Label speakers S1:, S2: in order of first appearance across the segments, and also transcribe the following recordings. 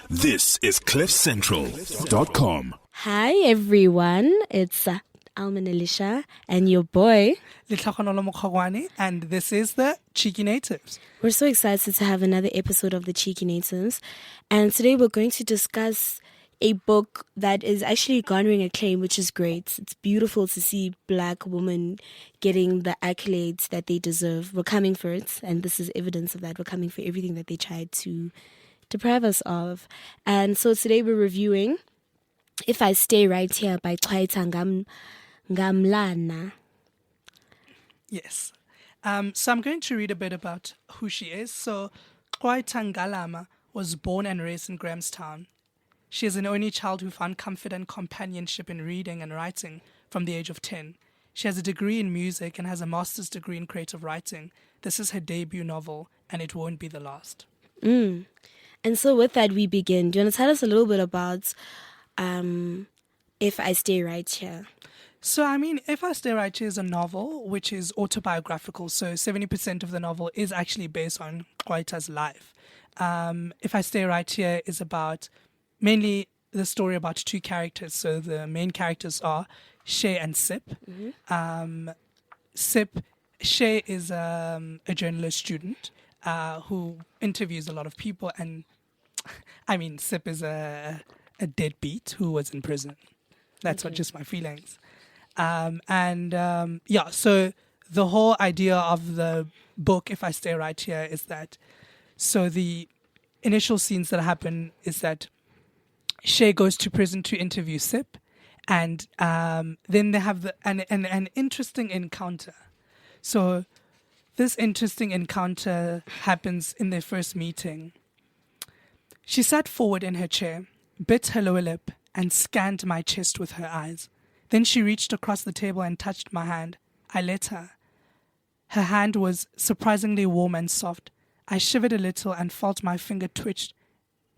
S1: This is CliffCentral.com.
S2: Hi everyone, it's Alman Elisha and your boy.
S3: And this is the Cheeky Natives.
S2: We're so excited to have another episode of the Cheeky Natives, and today we're going to discuss a book that is actually garnering acclaim, which is great. It's beautiful to see Black women getting the accolades that they deserve. We're coming for it, and this is evidence of that. We're coming for everything that they tried to deprive us of. And so today we're reviewing If I Stay Right Here by Chwayita Ngamlana.
S3: Yes. So I'm going to read a bit about who she is. So Chwayita Ngamlana was born and raised in Grahamstown. She is an only child who found comfort and companionship in reading and writing from the age of 10. She has a degree in music and has a master's degree in creative writing. This is her debut novel, and it won't be the last.
S2: And so with that, we begin. Do you want to tell us a little bit about If I Stay Right Here?
S3: So, If I Stay Right Here is a novel which is autobiographical. So 70% of the novel is actually based on Chwayita's life. If I Stay Right Here is about mainly the story about two characters. So the main characters are Shay and Sip. Mm-hmm. Shay is a journalist student who interviews a lot of people, and Sip is a deadbeat who was in prison. That's what just my feelings. So the whole idea of the book, If I Stay Right Here, is that, so the initial scenes that happen is that Shay goes to prison to interview Sip, and then they have an interesting encounter. So this interesting encounter happens in their first meeting. She sat forward in her chair, bit her lower lip, and scanned my chest with her eyes. Then she reached across the table and touched my hand. I let her. Her hand was surprisingly warm and soft. I shivered a little and felt my finger twitch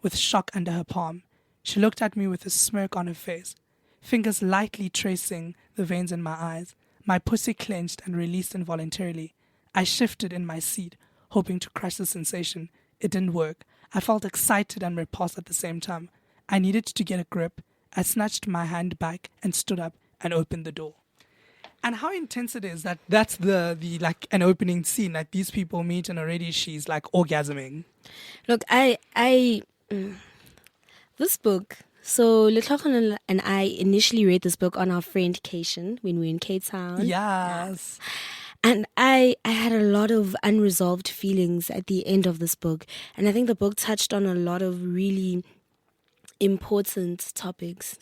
S3: with shock under her palm. She looked at me with a smirk on her face, fingers lightly tracing the veins in my eyes. My pussy clenched and released involuntarily. I shifted in my seat, hoping to crush the sensation. It didn't work. I felt excited and repulsed at the same time. I needed to get a grip. I snatched my hand back and stood up and opened the door. And how intense it is that's the like an opening scene. Like these people meet and already she's like orgasming.
S2: Look, this book, so Letlhogon and I initially read this book on our friend Cation when we were in Cape Town.
S3: Yes.
S2: And I had a lot of unresolved feelings at the end of this book. And I think the book touched on a lot of really important topics.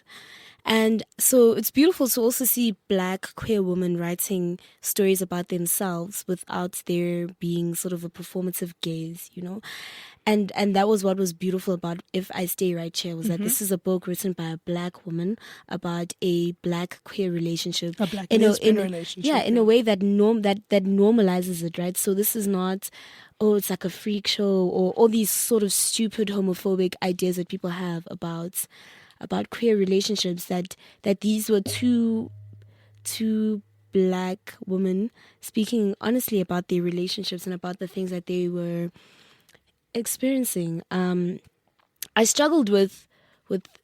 S2: And so it's beautiful to also see Black queer women writing stories about themselves without there being sort of a performative gaze, you know. And that was what was beautiful about If I Stay Right Here, was that this is a book written by a Black woman about a Black queer relationship.
S3: A Black lesbian relationship.
S2: Yeah, in a way that normalizes it, right? So this is not, it's like a freak show or all these sort of stupid homophobic ideas that people have about queer relationships, that these were two Black women speaking honestly about their relationships and about the things that they were experiencing. I struggled with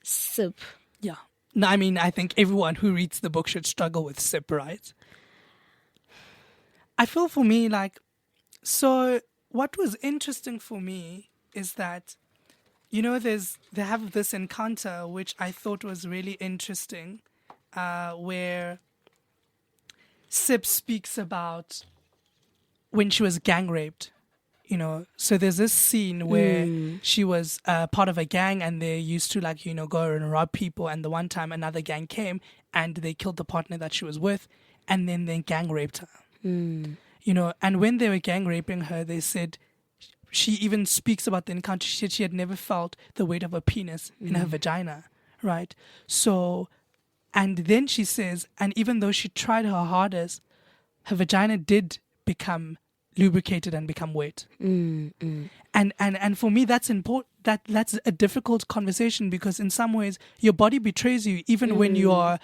S2: Sip.
S3: Yeah. No, I think everyone who reads the book should struggle with Sip, right? I feel for me, so what was interesting for me is that, they have this encounter which I thought was really interesting, where Sip speaks about when she was gang raped. So there's this scene where she was part of a gang and they used to go and rob people, and the one time another gang came and they killed the partner that she was with, and then they gang raped her. And when they were gang raping her, they said, she even speaks about the encounter. She said she had never felt the weight of a penis in her vagina, right? So, and then she says, and even though she tried her hardest, her vagina did become lubricated and become wet. And for me, that's important. That's a difficult conversation, because in some ways your body betrays you even when you are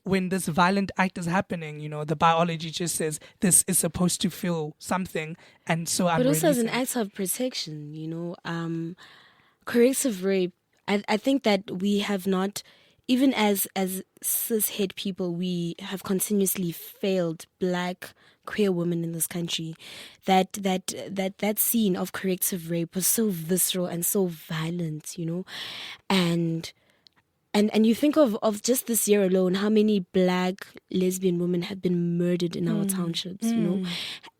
S3: when this violent act is happening. The biology just says this is supposed to feel something, and so I'm.
S2: But also as an act of protection, corrective rape I think that we have not, even as cishet people, we have continuously failed Black queer women in this country. That scene of corrective rape was so visceral and so violent, and you think of just this year alone, how many Black lesbian women have been murdered in our townships,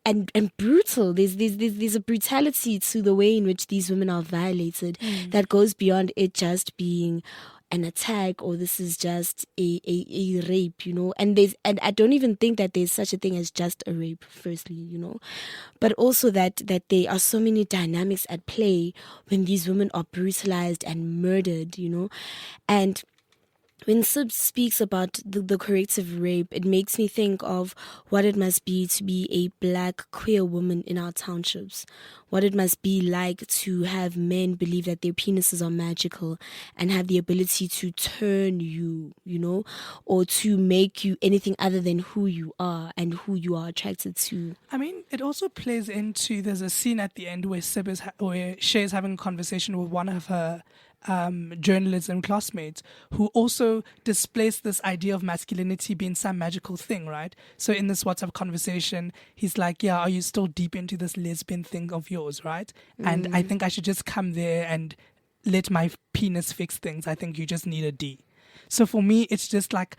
S2: and brutal. There's a brutality to the way in which these women are violated that goes beyond it just being an attack, or this is just a rape, and I don't even think that there's such a thing as just a rape, firstly, but also that there are so many dynamics at play when these women are brutalized and murdered, and when Sib speaks about the corrective rape, it makes me think of what it must be to be a Black queer woman in our townships. What it must be like to have men believe that their penises are magical and have the ability to turn you, or to make you anything other than who you are and who you are attracted to.
S3: I mean, it also plays into, there's a scene at the end where where Shay is having a conversation with one of her journalism classmates who also displays this idea of masculinity being some magical thing, right? So in this WhatsApp conversation, he's like, yeah, are you still deep into this lesbian thing of yours, right? And I think I should just come there and let my penis fix things. I think you just need a D. So for me, it's just like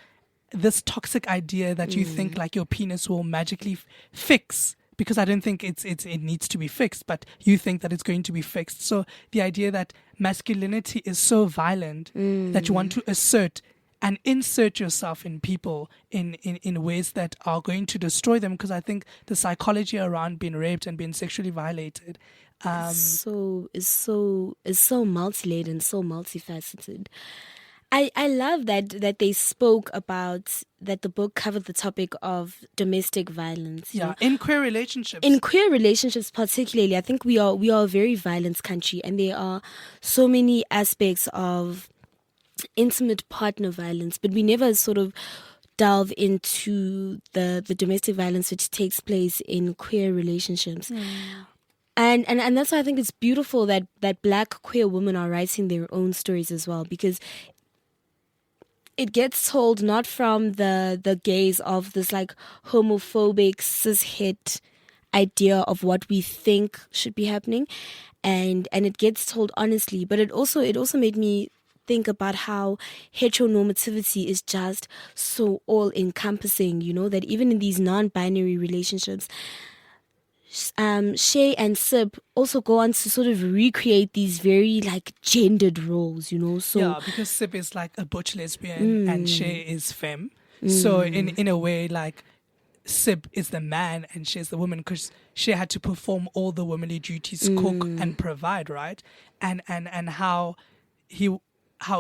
S3: this toxic idea that you think like your penis will magically fix, because I don't think it needs to be fixed, but you think that it's going to be fixed. So the idea that masculinity is so violent that you want to assert and insert yourself in people in ways that are going to destroy them, because I think the psychology around being raped and being sexually violated
S2: is so multi-layered and so multifaceted. I love that they spoke about, that the book covered the topic of domestic violence.
S3: Yeah, in queer relationships.
S2: In queer relationships particularly, I think we are a very violent country, and there are so many aspects of intimate partner violence, but we never sort of delve into the domestic violence which takes place in queer relationships. And that's why I think it's beautiful that Black queer women are writing their own stories as well, because it gets told not from the gaze of this like homophobic cishet idea of what we think should be happening, and it gets told honestly. But it also made me think about how heteronormativity is just so all encompassing, that even in these non-binary relationships, Shay and Sib also go on to sort of recreate these very like gendered roles, So
S3: yeah, because Sib is like a butch lesbian and Shay is femme. So in a way, like Sib is the man and Shay is the woman, because Shay had to perform all the womanly duties, cook and provide, right? And how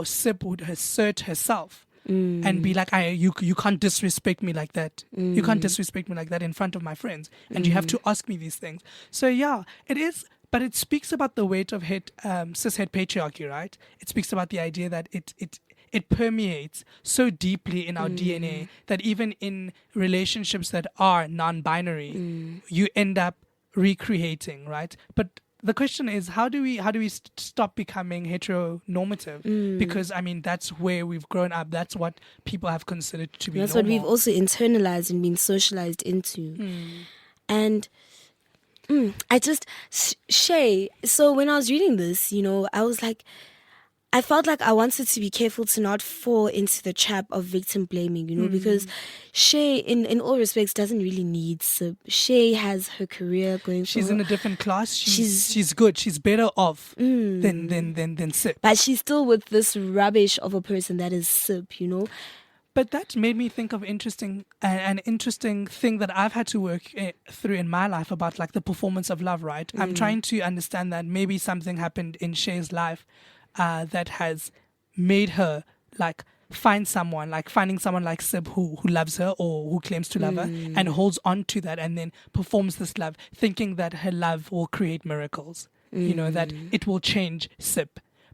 S3: Sib would assert herself. And be like, you can't disrespect me like that. You can't disrespect me like that in front of my friends. And you have to ask me these things. So yeah, it is. But it speaks about the weight of cishet patriarchy, right? It speaks about the idea that it permeates so deeply in our DNA that even in relationships that are non-binary, you end up recreating, right? But the question is, how do we stop becoming heteronormative? Because I mean, that's where we've grown up. That's what people have considered to be.
S2: That's
S3: normal.
S2: what we've also internalized and been socialized into. And I just Shay. So when I was reading this, I was like, I felt like I wanted to be careful to not fall into the trap of victim blaming, because Shay, in all respects, doesn't really need Sib. Shay has her career going for her.
S3: She's in a different class. She's good. She's better off than Sib.
S2: But she's still with this rubbish of a person that is Sib,
S3: But that made me think of an interesting thing that I've had to work through in my life about like the performance of love, right? I'm trying to understand that maybe something happened in Shay's life that has made her like finding someone like Sib who loves her or who claims to love her and holds on to that and then performs this love, thinking that her love will create miracles, that it will change Sib.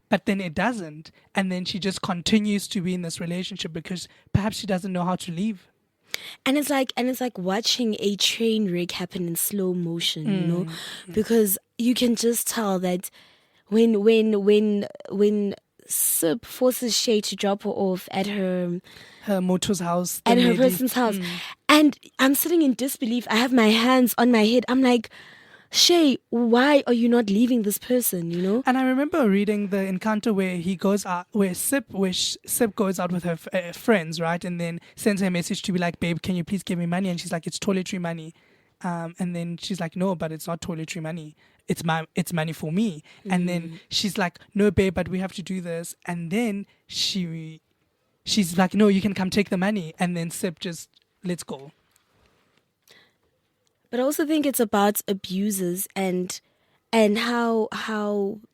S3: But then it doesn't. And then she just continues to be in this relationship because perhaps she doesn't know how to leave.
S2: And it's like watching a train wreck happen in slow motion, because you can just tell that when Sip forces Shay to drop her off at her
S3: motor's house.
S2: At her person's house. And I'm sitting in disbelief. I have my hands on my head. I'm like, Shay, why are you not leaving this person, you know?
S3: And I remember reading the encounter where he goes out, where Sip goes out with her friends, right? And then sends her a message to be like, babe, can you please give me money? And she's like, it's toiletry money. And then she's like, no, but it's not toiletry money. It's money for me. And then she's like, no, babe, but we have to do this. And then she's like, no, you can come take the money. And then Sip just lets go.
S2: But I also think it's about abusers and how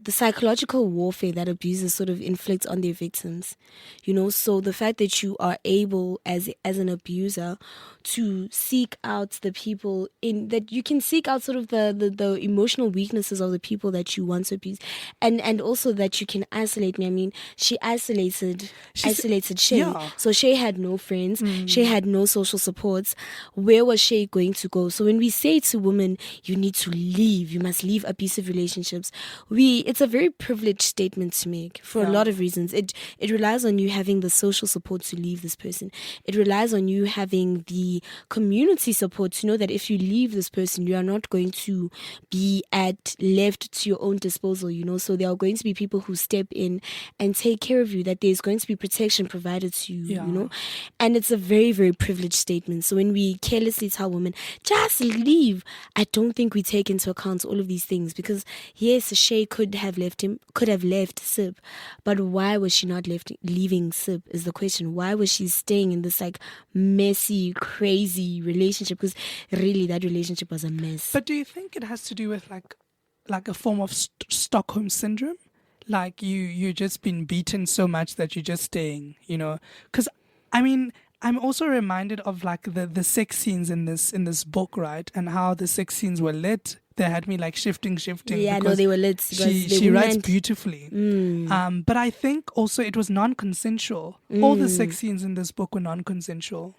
S2: the psychological warfare that abusers sort of inflict on their victims, you know. So the fact that you are able as an abuser to seek out the people that you can seek out sort of the emotional weaknesses of the people that you want to abuse, and also that you can isolate me. I mean, she isolated Shay.
S3: Yeah.
S2: So Shay had no friends. Shay had no social supports. Where was Shay going to go? So when we say to women, you need to leave, you must leave abusive relationships, it's a very privileged statement to make for a lot of reasons. It relies on you having the social support to leave this person. It relies on you having the community support to know that if you leave this person, you are not going to be left to your own disposal, you know. So there are going to be people who step in and take care of you, that there's going to be protection provided to you, you know. And it's a very, very privileged statement. So when we carelessly tell women, just leave, I don't think we take into account all of these things. Because yes, Shay could have left Sip, but why was she not leaving Sip is the question. Why was she staying in this like messy, crazy relationship? Because really that relationship was a mess.
S3: But do you think it has to do with like a form of Stockholm syndrome? Like you just been beaten so much that you're just staying, you know? Because I mean, I'm also reminded of like the sex scenes in this book, right? And how the sex scenes were lit. They had me like shifting.
S2: Yeah, no, they were lit.
S3: She writes beautifully. But I think also it was non-consensual. All the sex scenes in this book were non-consensual.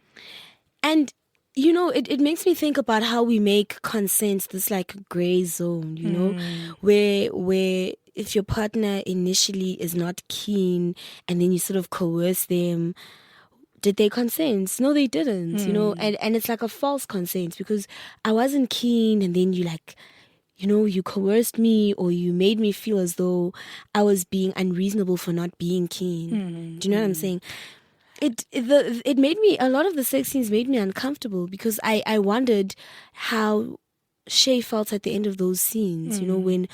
S2: And, you know, it makes me think about how we make consent this like gray zone, you know, where if your partner initially is not keen and then you sort of coerce them, did they consent? No, they didn't, you know, and it's like a false consent because I wasn't keen and then you like, you know, you coerced me or you made me feel as though I was being unreasonable for not being keen. Do you know what I'm saying? It made me, a lot of the sex scenes made me uncomfortable because I wondered how Shay felt at the end of those scenes, you know, when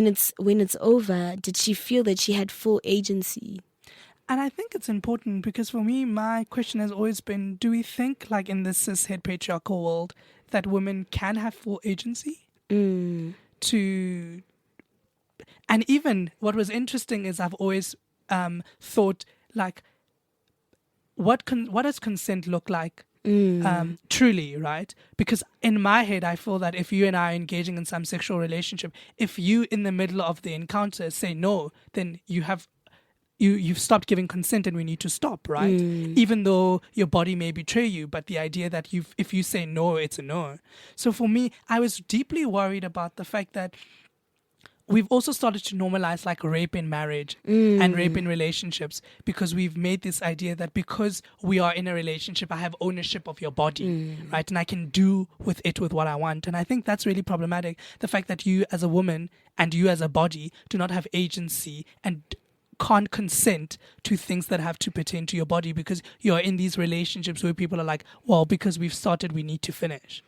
S2: it's over, did she feel that she had full agency?
S3: And I think it's important because for me, my question has always been, do we think like in this cis-het patriarchal world that women can have full agency? And even what was interesting is I've always thought like, what does consent look like truly, right? Because in my head, I feel that if you and I are engaging in some sexual relationship, if you in the middle of the encounter say no, then you've stopped giving consent and we need to stop, right? Even though your body may betray you, but the idea that if you say no, it's a no. So for me, I was deeply worried about the fact that we've also started to normalize like rape in marriage and rape in relationships because we've made this idea that because we are in a relationship, I have ownership of your body, right? And I can do with what I want. And I think that's really problematic. The fact that you as a woman and you as a body do not have agency and can't consent to things that have to pertain to your body because you're in these relationships where people are like, well, because we've started, we need to finish.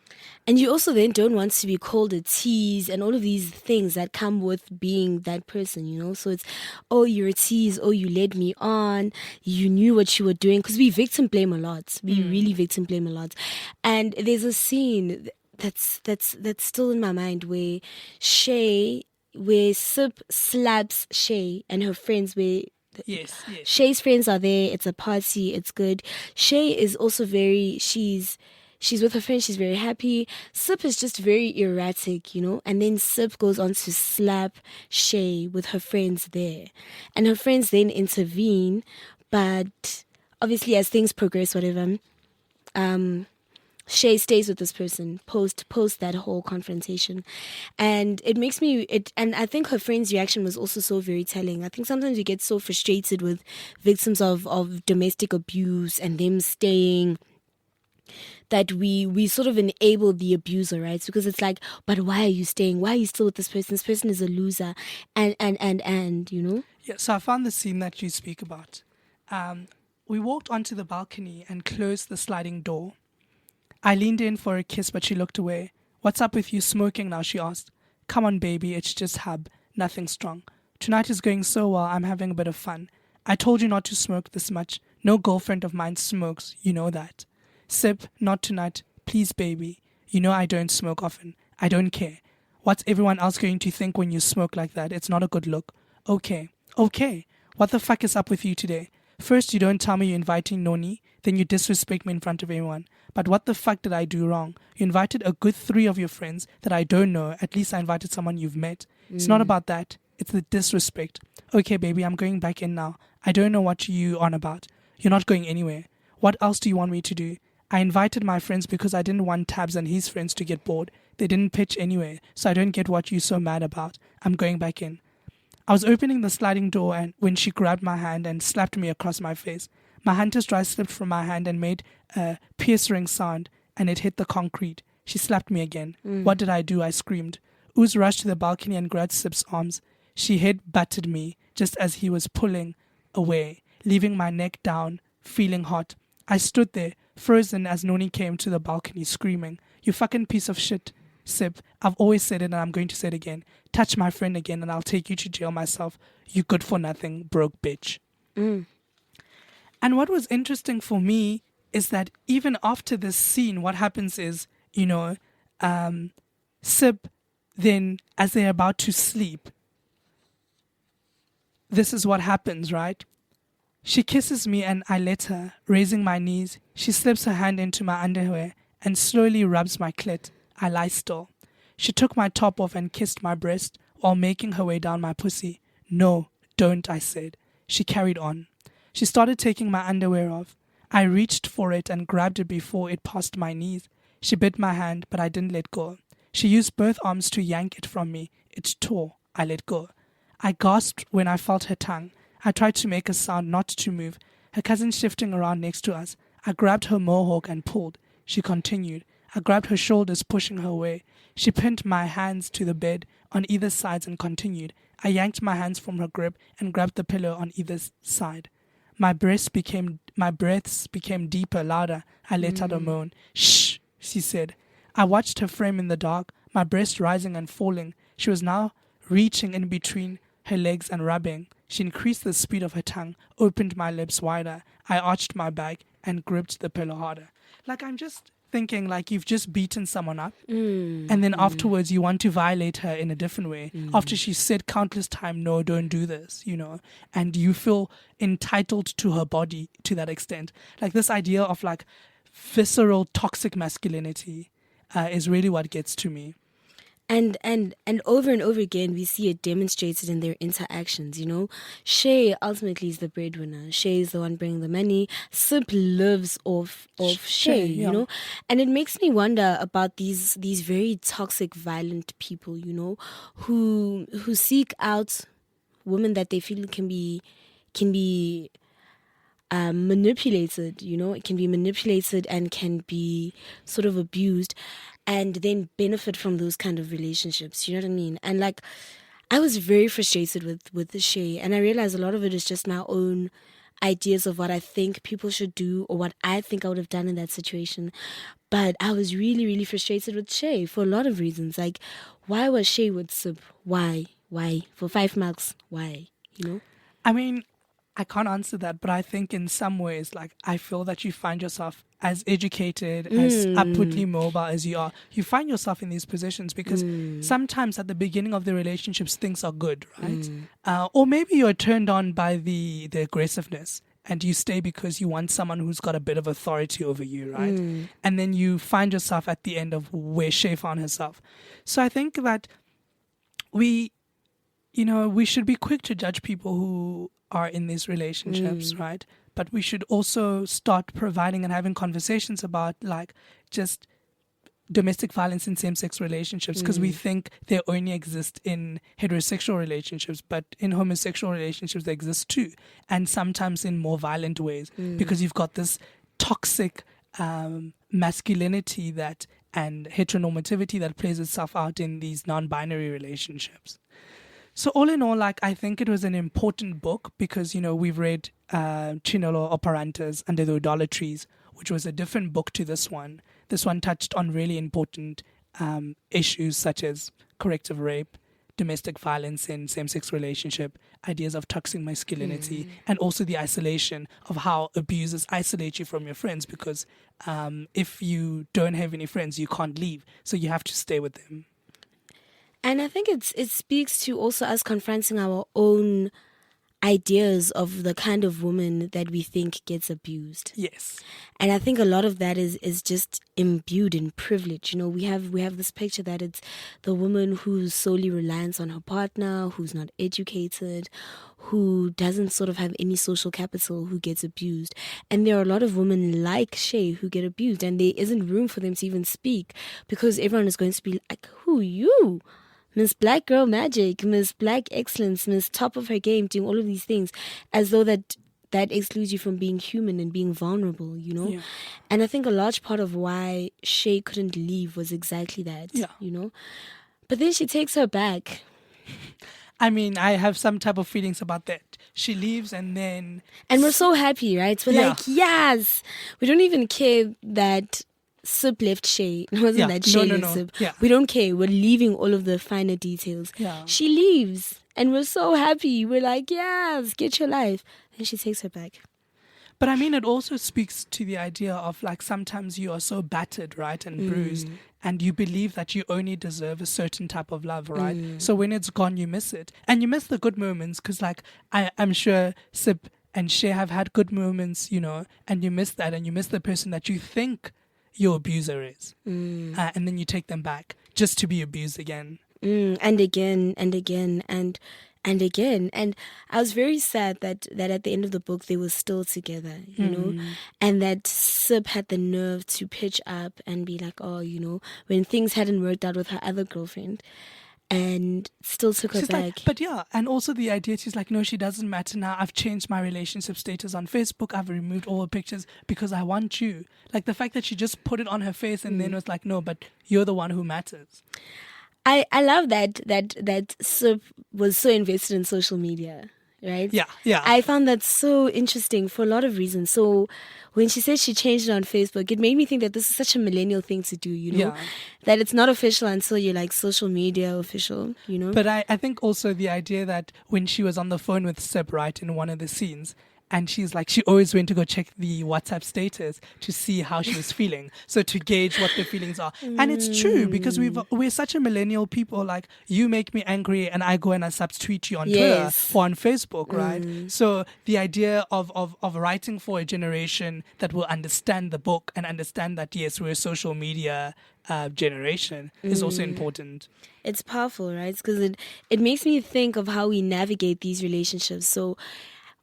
S2: And you also then don't want to be called a tease and all of these things that come with being that person, you know? So it's, oh, you're a tease, oh, you led me on, you knew what you were doing. Because we victim blame a lot. We really victim blame a lot. And there's a scene that's still in my mind where Sip slaps Shay and her friends
S3: Yes.
S2: Shay's friends are there, it's a party, it's good. Shay is also she's with her friends, she's very happy. Sip is just very erratic, you know, and then Sip goes on to slap Shay with her friends there. And her friends then intervene, but obviously as things progress, whatever, Shay stays with this person post that whole confrontation, and it makes me and I think her friend's reaction was also so very telling. I think sometimes we get so frustrated with victims of domestic abuse and them staying, that we sort of enable the abuser, right? Because it's like, but why are you staying? Why are you still with this person? This person is a loser, and you know.
S3: Yeah, so I found the scene that you speak about. We walked onto the balcony and closed the sliding door. I leaned in for a kiss, but she looked away. What's up with you smoking now, she asked. Come on, baby, it's just hub. Nothing strong. Tonight is going so well, I'm having a bit of fun. I told you not to smoke this much. No girlfriend of mine smokes, you know that. Sip, not tonight. Please, baby. You know I don't smoke often. I don't care. What's everyone else going to think when you smoke like that? It's not a good look. Okay. What the fuck is up with you today? First, you don't tell me you're inviting Noni, then you disrespect me in front of everyone. But what the fuck did I do wrong? You invited a good 3 of your friends that I don't know. At least I invited someone you've met. It's not about that. It's the disrespect. Okay, baby, I'm going back in now. I don't know what you on about. You're not going anywhere. What else do you want me to do? I invited my friends because I didn't want Tabs and his friends to get bored. They didn't pitch anyway, so I don't get what you're so mad about. I'm going back in. I was opening the sliding door and when she grabbed my hand and slapped me across my face. My hunter's dry slipped from my hand and made a piercing sound, and it hit the concrete. She slapped me again. What did I do? I screamed. Ooze rushed to the balcony and grabbed Sip's arms. She head-butted me just as he was pulling away, leaving my neck down, feeling hot. I stood there, frozen, as Noni came to the balcony, screaming, You fucking piece of shit. Sip, I've always said it and I'm going to say it again. Touch my friend again and I'll take you to jail myself. You good for nothing, broke bitch. And what was interesting for me is that even after this scene, what happens is, Sip, then as they're about to sleep, this is what happens, right? She kisses me and I let her, raising my knees. She slips her hand into my underwear and slowly rubs my clit. I lie still. She took my top off and kissed my breast while making her way down my pussy. No, don't, I said. She carried on. She started taking my underwear off. I reached for it and grabbed it before it passed my knees. She bit my hand, but I didn't let go. She used both arms to yank it from me. It tore. I let go. I gasped when I felt her tongue. I tried to make a sound not to move. Her cousin shifting around next to us. I grabbed her mohawk and pulled. She continued. I grabbed her shoulders, pushing her away. She pinned my hands to the bed on either side and continued. I yanked my hands from her grip and grabbed the pillow on either side. My breaths became deeper, louder. I let out a moan. Shh, she said. I watched her frame in the dark, my breast rising and falling. She was now reaching in between her legs and rubbing. She increased the speed of her tongue, opened my lips wider. I arched my back and gripped the pillow harder. Like, I'm just thinking, like, you've just beaten someone up and then afterwards you want to violate her in a different way after she said countless times, no, don't do this, and you feel entitled to her body to that extent. Like, this idea of like visceral toxic masculinity is really what gets to me.
S2: And over and over again, we see it demonstrated in their interactions, Shay ultimately is the breadwinner. Shay is the one bringing the money. Sip lives off Shay,
S3: yeah.
S2: And it makes me wonder about these very toxic, violent people, who seek out women that they feel can be manipulated, it can be manipulated and can be sort of abused and then benefit from those kind of relationships, you know what I mean? And like, I was very frustrated with the Shay, and I realized a lot of it is just my own ideas of what I think people should do or what I think I would have done in that situation. But I was really, really frustrated with Shay for a lot of reasons. Like, why was Shay with Sip? Why? For 5 marks, why?
S3: I mean, I can't answer that, but I think in some ways, like, I feel that you find yourself as educated, as upwardly mobile as you are. You find yourself in these positions because sometimes at the beginning of the relationships, things are good, right? Or maybe you're turned on by the aggressiveness and you stay because you want someone who's got a bit of authority over you, right? And then you find yourself at the end of where Shay found herself. So I think that we should be quick to judge people who are in these relationships, right? but we should also start providing and having conversations about like just domestic violence in same-sex relationships, because we think they only exist in heterosexual relationships, but in homosexual relationships they exist too, and sometimes in more violent ways, because you've got this toxic masculinity that and heteronormativity that plays itself out in these non-binary relationships. So all in all, like, I think it was an important book because, you know, we've read Chinelo Operanta's Under the Idolatries, which was a different book to this one. This one touched on really important issues such as corrective rape, domestic violence in same-sex relationship, ideas of toxic masculinity, and also the isolation of how abusers isolate you from your friends, because if you don't have any friends, you can't leave, so you have to stay with them.
S2: And I think it speaks to also us confronting our own ideas of the kind of woman that we think gets abused.
S3: Yes.
S2: And I think a lot of that is just imbued in privilege. You know, we have this picture that it's the woman who's solely reliant on her partner, who's not educated, who doesn't sort of have any social capital, who gets abused. And there are a lot of women like Shay who get abused, and there isn't room for them to even speak because everyone is going to be like, who you? Miss Black Girl Magic, Miss Black Excellence, Miss Top of her game, doing all of these things as though that excludes you from being human and being vulnerable, you know?
S3: Yeah.
S2: And I think a large part of why Shay couldn't leave was exactly that, you know? But then she takes her back.
S3: I mean, I have some type of feelings about that. She leaves and then...
S2: And we're so happy, right? We're like, yes! We don't even care that Sip left Shay. It wasn't that Shay left Sip.
S3: Yeah.
S2: We don't care. We're leaving all of the finer details.
S3: Yeah.
S2: She leaves. And we're so happy. We're like, yes, get your life. And she takes her back.
S3: But I mean, it also speaks to the idea of like sometimes you are so battered, right, and bruised, and you believe that you only deserve a certain type of love, right? So when it's gone, you miss it. And you miss the good moments because like I'm sure Sip and Shay have had good moments, you know, and you miss that, and you miss the person that you think your abuser is. And then you take them back just to be abused again.
S2: And again and again and again. And I was very sad that at the end of the book they were still together, you know, and that Sip had the nerve to pitch up and be like, oh, you know, when things hadn't worked out with her other girlfriend, and still took her back.
S3: Like, but yeah, and also the idea, she's like, no, she doesn't matter now. I've changed my relationship status on Facebook. I've removed all the pictures because I want you. Like the fact that she just put it on her face and then was like, no, but you're the one who matters.
S2: I love that Sip was so invested in social media, right?
S3: Yeah.
S2: I found that so interesting for a lot of reasons. So when she said she changed it on Facebook, it made me think that this is such a millennial thing to do, you know?
S3: Yeah.
S2: That it's not official until you're like social media official, you know?
S3: But I think also the idea that when she was on the phone with Sip, right, in one of the scenes, and she's like, she always went to go check the WhatsApp status to see how she was feeling. So to gauge what the feelings are. And it's true because we're such a millennial people. Like you make me angry and I go and I subtweet you on Twitter or on Facebook, right? So the idea of writing for a generation that will understand the book and understand that, yes, we're a social media generation is also important.
S2: It's powerful, right? Because it makes me think of how we navigate these relationships. So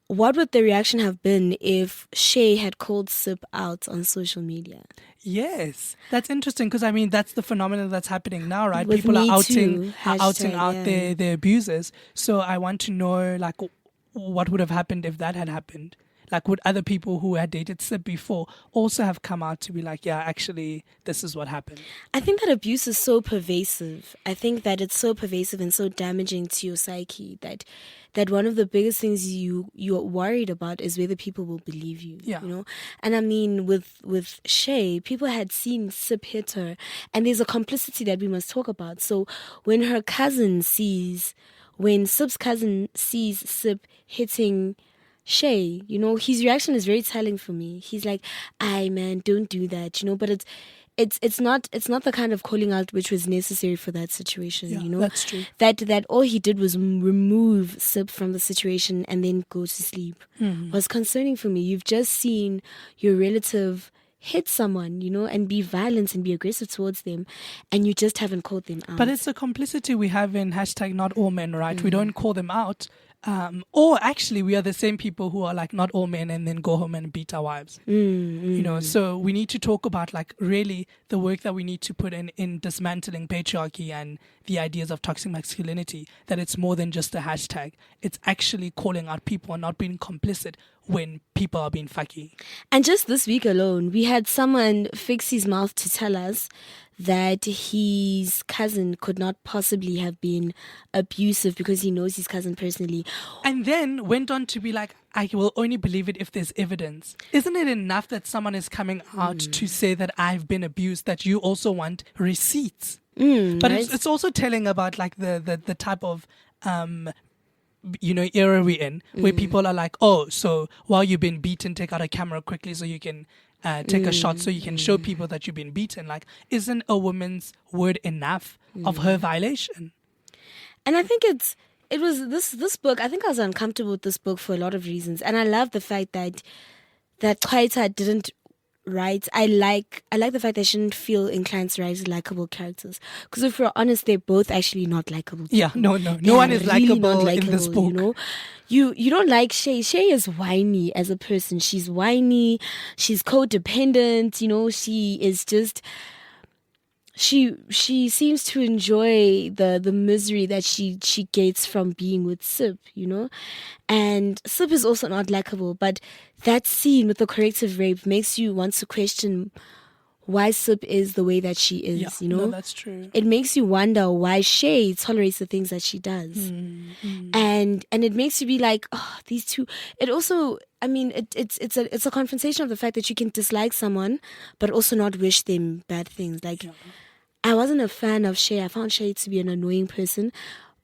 S2: what would the reaction have been if Shay had called Sip out on social media?
S3: Yes, that's interesting because I mean that's the phenomenon that's happening now, right?
S2: With
S3: People are
S2: Me
S3: outing
S2: Too,
S3: out their abusers. So I want to know like what would have happened if that had happened. Like would other people who had dated Sip before also have come out to be like, yeah, actually this is what happened?
S2: I think that abuse is so pervasive. I think that it's so pervasive and so damaging to your psyche that one of the biggest things you're worried about is whether people will believe you.
S3: Yeah.
S2: You know? And I mean with Shay, people had seen Sip hit her, and there's a complicity that we must talk about. So when Sip's cousin sees Sip hitting Shay, you know, his reaction is very telling for me. He's like, "Aye, man, don't do that," you know. But it's not the kind of calling out which was necessary for that situation.
S3: Yeah,
S2: you know,
S3: that's true.
S2: That all he did was remove Sip from the situation and then go to sleep. Was concerning for me. You've just seen your relative hit someone, you know, and be violent and be aggressive towards them, and you just haven't called them out.
S3: But it's a complicity we have in #NotAllMen, right? We don't call them out. Or actually, we are the same people who are like not all men and then go home and beat our wives. You know, so we need to talk about like really the work that we need to put in dismantling patriarchy and the ideas of toxic masculinity, that it's more than just a hashtag. It's actually calling out people and not being complicit when people are being fucky.
S2: And just this week alone, we had someone fix his mouth to tell us that his cousin could not possibly have been abusive because he knows his cousin personally.
S3: And then went on to be like, I will only believe it if there's evidence. Isn't it enough that someone is coming out to say that I've been abused, that you also want receipts? But
S2: right?
S3: it's also telling about like the type of era we're in, where people are like, oh, so while you've been beaten, take out a camera quickly so you can take a shot so you can show people that you've been beaten. Like, isn't a woman's word enough of her violation?
S2: And I think it was this book. I think I was uncomfortable with this book for a lot of reasons, and I love the fact that Chwayita didn't write. I like the fact that she didn't feel inclined to write likable characters, because if we're honest, they're both actually not likable.
S3: Yeah, no one is
S2: really
S3: likable in this book.
S2: You know, you don't like Shay. Shay is whiny as a person. She's whiny. She's codependent. You know, she is just. She seems to enjoy the misery that she gets from being with Sip, you know? And Sip is also not likable, but that scene with the corrective rape makes you want to question why Sip is the way that she is, you know?
S3: No, that's true.
S2: It makes you wonder why Shay tolerates the things that she does. And it makes you be like, oh, these two. It also, I mean, it's a confrontation of the fact that you can dislike someone but also not wish them bad things. Like, I wasn't a fan of Shay. I found Shay to be an annoying person,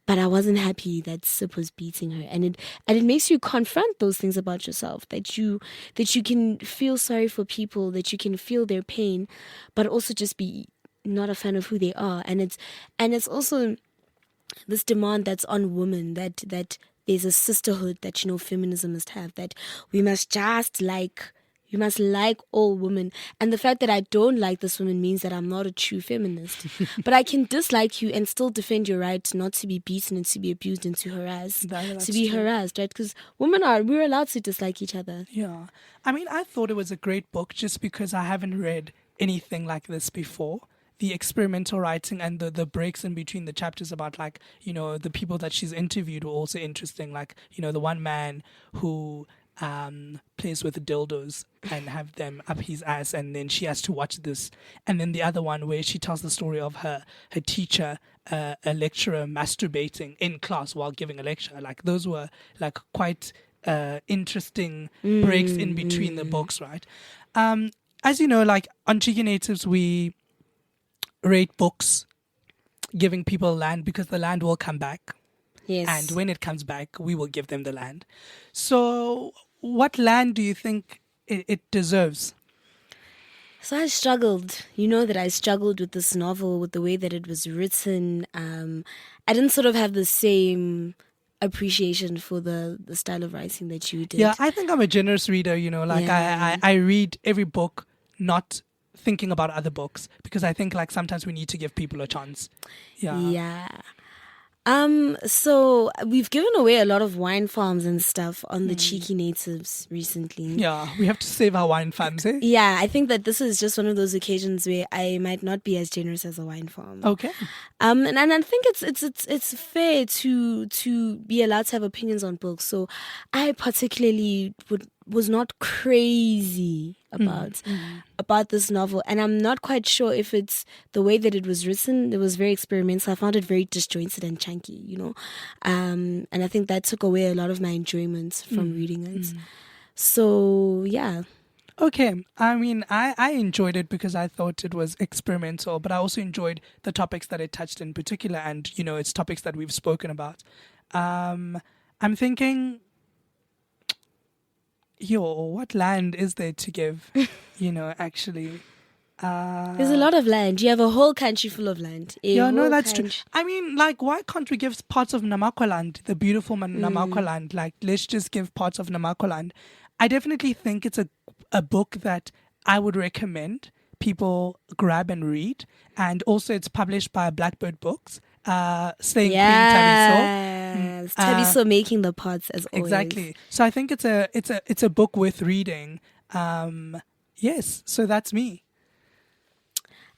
S2: but I wasn't happy that Sip was beating her. And it makes you confront those things about yourself, that you can feel sorry for people, that you can feel their pain, but also just be not a fan of who they are. And it's also this demand that's on women, that there's a sisterhood that, you know, feminism must have, that we must just like. You must like all women. And the fact that I don't like this woman means that I'm not a true feminist. But I can dislike you and still defend your right not to be beaten and to be abused and to harass. Harassed, right? Because we're allowed to dislike each other.
S3: Yeah. I mean, I thought it was a great book just because I haven't read anything like this before. The experimental writing and the breaks in between the chapters about, like, you know, the people that she's interviewed were also interesting. Like, you know, the one man who plays with dildos and have them up his ass, and then she has to watch this. And then the other one where she tells the story of her teacher, a lecturer, masturbating in class while giving a lecture. Like, those were like quite interesting breaks in between the books, right? As you know, like on Cheeky Natives, we rate books giving people land because the land will come back.
S2: Yes.
S3: And when it comes back, we will give them the land. So what land do you think it deserves?
S2: So I struggled. You know that I struggled with this novel, with the way that it was written. I didn't sort of have the same appreciation for the style of writing that you did.
S3: Yeah, I think I'm a generous reader, you know. Like, I read every book not thinking about other books, because I think, like, sometimes we need to give people a chance.
S2: Yeah. So we've given away a lot of wine farms and stuff on the Cheeky Natives recently.
S3: Yeah, we have to save our wine farms, eh?
S2: Yeah, I think that this is just one of those occasions where I might not be as generous as a wine farm.
S3: Okay.
S2: And I think it's fair to be allowed to have opinions on books. So I particularly was not crazy about this novel, and I'm not quite sure if it's the way that it was written. It was very experimental. I found it very disjointed and chunky, you know, and I think that took away a lot of my enjoyment from reading it. So yeah.
S3: Okay, I mean, I enjoyed it because I thought it was experimental, but I also enjoyed the topics that it touched in particular, and, you know, it's topics that we've spoken about. I'm thinking, what land is there to give? You know, actually.
S2: There's a lot of land. You have a whole country full of land.
S3: That's true. I mean, like, why can't we give parts of Namakwaland, the beautiful Namakwaland? Like, let's just give parts of Namakwaland. I definitely think it's a book that I would recommend people grab and read. And also, it's published by Blackbird Books. Slaying Queen Tabiso.
S2: Yes, Tabiso making the pots as always.
S3: Exactly. So I think it's a book worth reading. Yes, so that's me.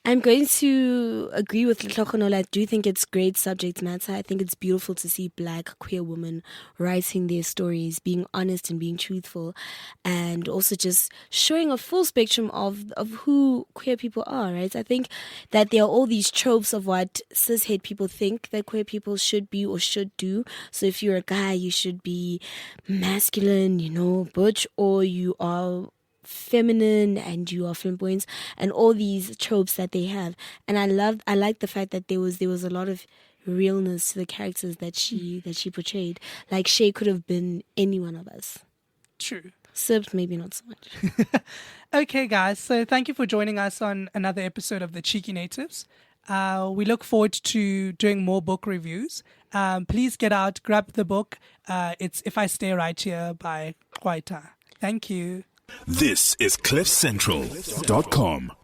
S2: I'm going to agree with Tlhogonolo. I do think it's great subject matter. I think it's beautiful to see Black queer women writing their stories, being honest and being truthful, and also just showing a full spectrum of who queer people are, right? I think that there are all these tropes of what cis-het people think that queer people should be or should do. So if you're a guy, you should be masculine, butch, or you are feminine and you are flamboyant, and all these tropes that they have. And I like the fact that there was a lot of realness to the characters that she portrayed. Like Shay could have been any one of us.
S3: True.
S2: Sips, maybe not so much.
S3: Okay, guys. So thank you for joining us on another episode of The Cheeky Natives. We look forward to doing more book reviews. Please get out, grab the book. It's If I Stay Right Here by Chwayita. Thank you.
S1: This is CliffCentral.com.